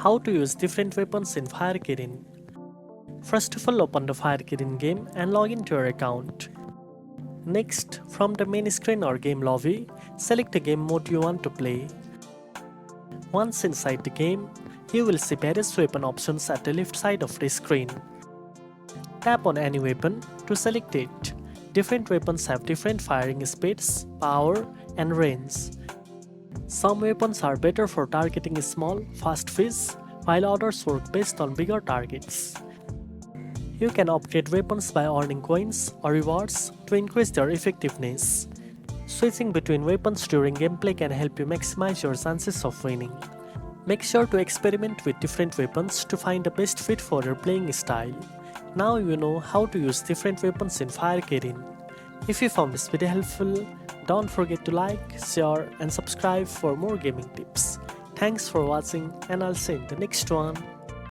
How to use different weapons in Fire Kirin. First of all, open the Fire Kirin game and log into your account. Next, from the main screen or game lobby, select the game mode you want to play. Once inside the game, you will see various weapon options at the left side of the screen. Tap on any weapon to select it. Different weapons have different firing speeds, power, and range. Some weapons are better for targeting small, fast fish, while others work best on bigger targets. You can upgrade weapons by earning coins or rewards to increase their effectiveness. Switching between weapons during gameplay can help you maximize your chances of winning. Make sure to experiment with different weapons to find the best fit for your playing style. Now you know how to use different weapons in Fire Kirin. If you found this video helpful, don't forget to like, share and subscribe for more gaming tips. Thanks for watching and I'll see you in the next one.